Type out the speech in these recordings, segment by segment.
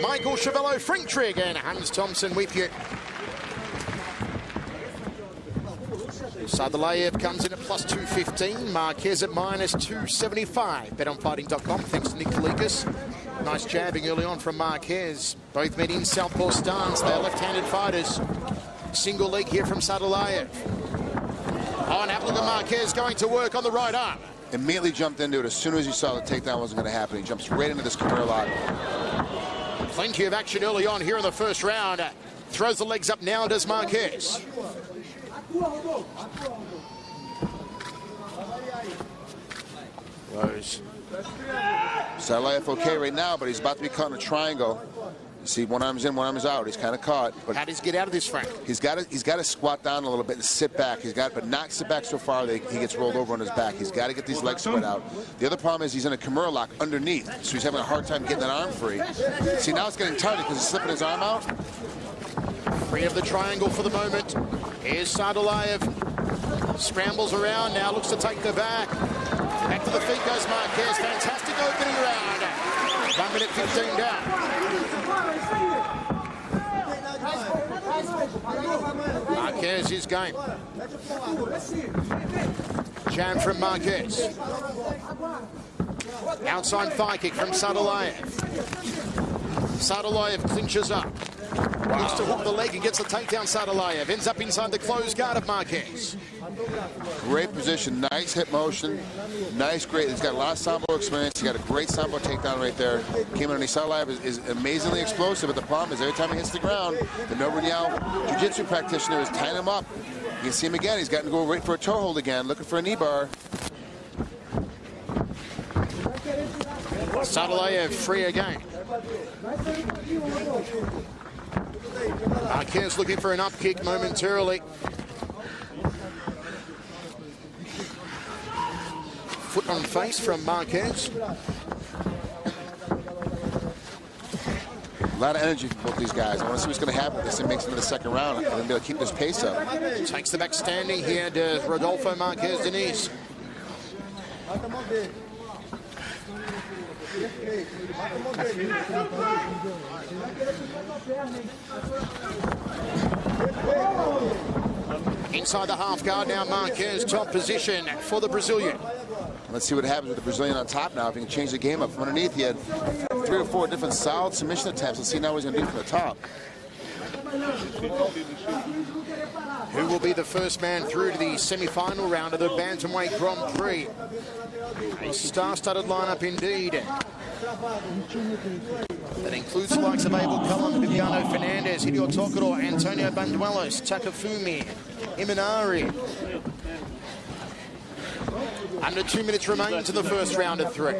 Michael Chavello, Frank Trigg, and Hans Thompson with you. Saadulaev comes in at plus 215. Marques at minus 275. BetOnFighting.com. Thanks to Nick Kalikas. Nice jabbing early on from Marques. Both men in southpaw stance. They're left-handed fighters. Single leg here from Saadulaev. Oh, and Appleton Marques going to work on the right arm. Immediately jumped into it as soon as he saw the takedown wasn't going to happen. He jumps right into this career lock. Plenty of action early on here in the first round. Throws the legs up now, does Marques. Rose. Saadulaev okay right now, but he's about to be caught in a triangle. You see, one arm's in, one arm is out. He's kind of caught. But how does he get out of this, Frank? He's got to squat down a little bit and sit back. But not sit back so far that he gets rolled over on his back. He's got to get these legs spread out. The other problem is he's in a Kimura lock underneath, so he's having a hard time getting that arm free. See, now it's getting tighter because he's slipping his arm out. Free of the triangle for the moment. Here's Saadulaev. Scrambles around, now looks to take the back. Back to the feet goes Marques. Fantastic opening round. 1 minute 15 down. Marques, his game. Jam from Marques. Outside thigh kick from Saadulaev. Saadulaev clinches up. Looks to hook the leg and gets the takedown. Saadulaev ends up inside the closed guard of Marques. Great position, nice hip motion, nice, great. He's got a lot of sambo experience. He got a great sambo takedown right there. Came in on Saadulaev is amazingly explosive, but the problem is every time he hits the ground, the Nobriniao jiu-jitsu practitioner is tying him up. You can see him again. He's got to go right for a toe hold again, looking for a knee bar. Saadulaev free again. Marques looking for an up kick momentarily. Foot on face from Marques. A lot of energy from both these guys. I want to see what's going to happen if this thing makes it into the second round. I'm going to be able to keep this pace up. Takes the back standing here to Rodolfo Marques Denise. Inside the half guard now, Marques, top position for the Brazilian. Let's see what happens with the Brazilian on top now. If he can change the game up from underneath, he had 3 or 4 different solid submission attempts. Let's see now what he's going to do from the top. Who will be the first man through to the semi-final round of the Bantamweight Grand Prix? A star-studded lineup indeed. That includes the likes of Abel Cullen, Viviano Fernandez, Hideo Tokoro, Antonio Banduelos, Takafumi, Imanari. Under 2 minutes remains in the first round of 3.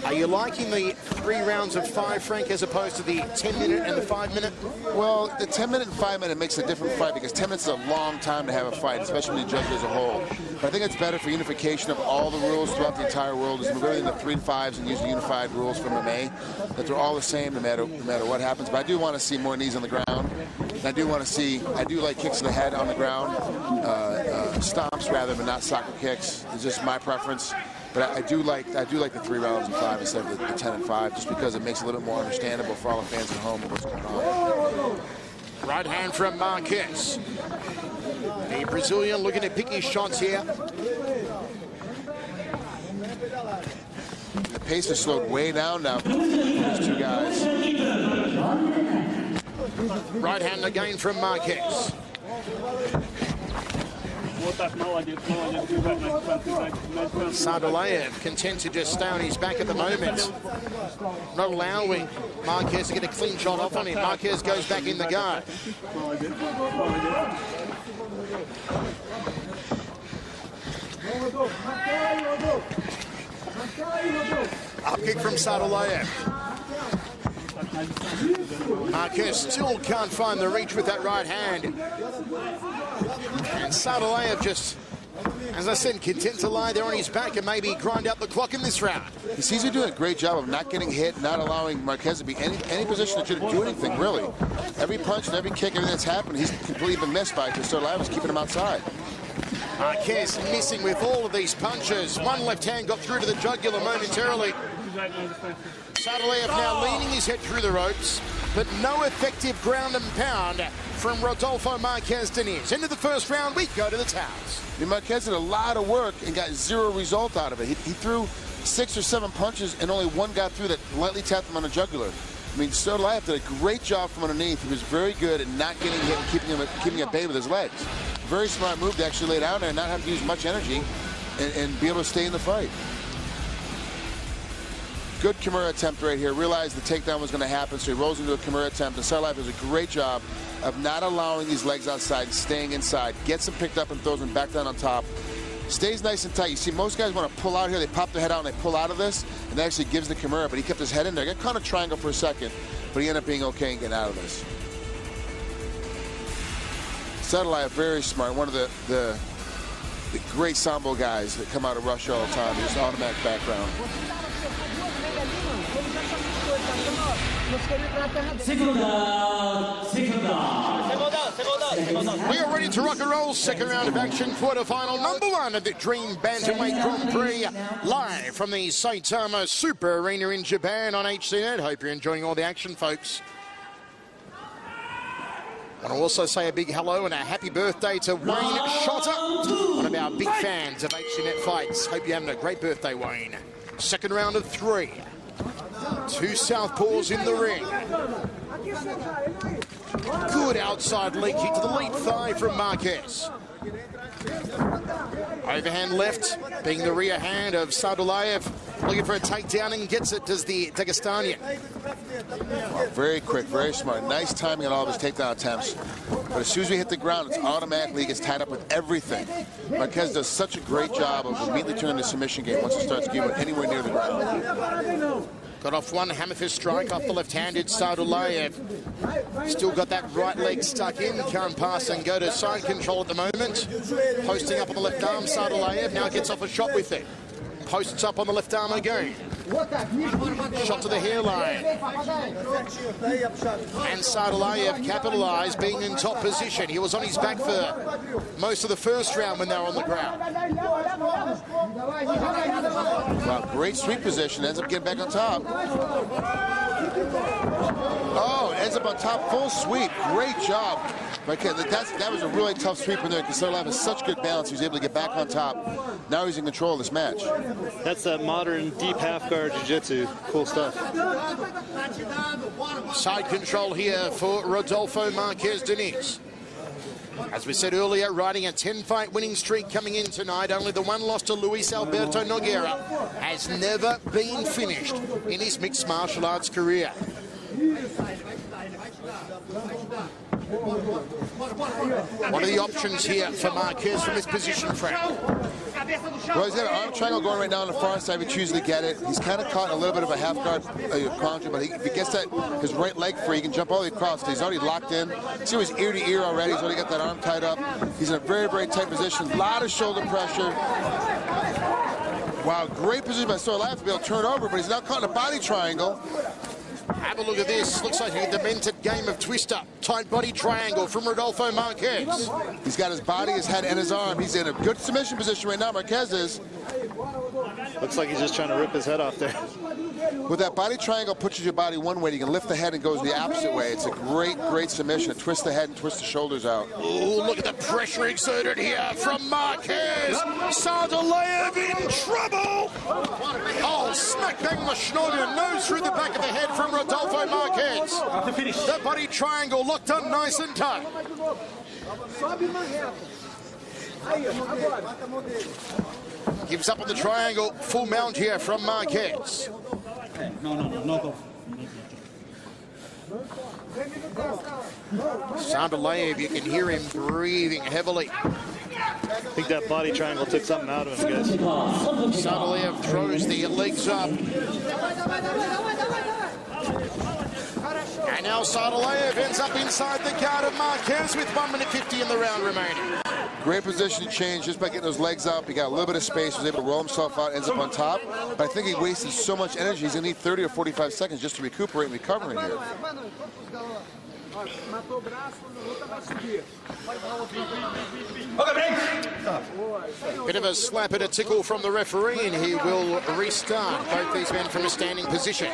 Are you liking the 3 rounds of 5, Frank, as opposed to the 10-minute and the 5-minute? Well, the 10-minute and 5-minute makes a different fight because 10 minutes is a long time to have a fight, especially when you judge it as a whole. But I think it's better for unification of all the rules throughout the entire world. Is move everything to 3 and 5s and use the unified rules from MMA, that they're all the same no matter what happens. But I do want to see more knees on the ground. And I do like kicks to the head on the ground, stomps rather than not soccer kicks. It's just my preference. But I do like the 3 rounds and 5 instead of the 10 and 5, just because it makes it a little bit more understandable for all the fans at home of what's going on. Right hand from Marques. The Brazilian looking to pick his shots here. The pace has slowed way down now for these 2 guys. Right hand again from Marques. Saadulaev content to just stay on his back at the moment. Not allowing Marques to get a clean shot off on him. Marques goes back in the guard. Up kick from Saadulaev. Marques still can't find the reach with that right hand. And Saadulaev just, as I said, content to lie there on his back and maybe grind out the clock in this round. He seems to be doing a great job of not getting hit, not allowing Marques to be any position to do anything, really. Every punch and every kick, everything that's happened, he's completely been missed by because Saadulaev is keeping him outside. Marques missing with all of these punches. One left hand got through to the jugular momentarily. Saadulaev now leaning his head through the ropes, but no effective ground and pound from Rodolfo Marques Diniz. Into the first round, we go to the towels. Marques did a lot of work and got zero result out of it. He threw 6 or 7 punches and only one got through that lightly tapped him on the jugular. I mean, Saadulaev did a great job from underneath. He was very good at not getting hit and keeping at bay with his legs. Very smart move to actually lay down there and not have to use much energy and be able to stay in the fight. Good Kimura attempt right here. Realized the takedown was going to happen, so he rolls into a Kimura attempt. And Saadulaev does a great job of not allowing these legs outside and staying inside. Gets him picked up and throws him back down on top. Stays nice and tight. You see, most guys want to pull out here. They pop their head out and they pull out of this, and that actually gives the Kimura, but he kept his head in there. Got caught in a triangle for a second, but he ended up being okay and getting out of this. Saadulaev, very smart. One of the great Sambo guys that come out of Russia all the time. His automatic background. We are ready to rock and roll. Second round of action, quarterfinal number 1 of the Dream Bantamweight Grand Prix, live from the Saitama Super Arena in Japan on HCNet. Hope you're enjoying all the action, folks. I want to also say a big hello and a happy birthday to Wayne Shotter, one of our big fans of HCNet fights. Hope you're having a great birthday, Wayne. Second round of 3. 2 southpaws in the ring. Good outside leg kick to the lead thigh from Marques. Overhand left, being the rear hand of Saadulaev. Looking for a takedown and gets it, does the Dagestanian. Very quick, very smart. Nice timing on all of his takedown attempts. But as soon as we hit the ground, it's automatically gets tied up with everything. Marques does such a great job of immediately turning the submission game once it starts getting anywhere near the ground. Got off one hammer fist strike off the left-handed Saadulaev. Still got that right leg stuck in. Can't pass and go to side control at the moment. Posting up on the left arm, Saadulaev now gets off a shot with it. Posts up on the left arm again. Shot to the hairline. And Saadulaev capitalized, being in top position. He was on his back for most of the first round when they were on the ground. Wow, great sweep position. Ends up getting back on top. Oh, ends up on top, full sweep. Great job. That was a really tough sweep in there because Saadulaev has such good balance. He was able to get back on top. Now he's in control of this match. That's that modern deep half guard jiu-jitsu. Cool stuff. Side control here for Rodolfo Marques Diniz. As we said earlier, riding a 10-fight winning streak coming in tonight. Only the one loss to Luis Alberto Nogueira has never been finished in his mixed martial arts career. What are the options here for Marques from his position, Frank? Well, he's got an arm triangle going right now on the far side. He chooses to get it. He's kind of caught in a little bit of a half guard counter, but if he gets that his right leg free, he can jump all the way across. He's already locked in. See, he's ear to ear already. He's already got that arm tied up. He's in a very, very tight position. A lot of shoulder pressure. Wow, great position by Saadulaev to be able to turn over, but he's now caught in a body triangle. Have a look at this. Looks like a demented game of twister. Tight body triangle from Rodolfo Marques. He's got his body, his head, and his arm. He's in a good submission position right now, Marques is. Looks like he's just trying to rip his head off there. With that body triangle, pushes your body one way. You can lift the head and goes the opposite way. It's a great, great submission. Twist the head and twist the shoulders out. Oh, look at the pressure exerted here from Marques. Saadulaev in trouble. Oh, smack bang the schnoller. Nose through the back of the head from Rodolfo Marques. The body triangle locked on nice and tight. Gives up on the triangle. Full mount here from Marques. No. Saadulaev, you can hear him breathing heavily. I think that body triangle took something out of him, guys. Saadulaev throws the legs up. And now Saadulaev ends up inside the guard of Marques with 1 minute 50 in the round remaining. Great position change just by getting those legs up. He got a little bit of space, was able to roll himself out, ends up on top. But I think he wasted so much energy, he's going to need 30 or 45 seconds just to recuperate and recover in here. Bit of a slap and a tickle from the referee, and he will restart both these men from a standing position.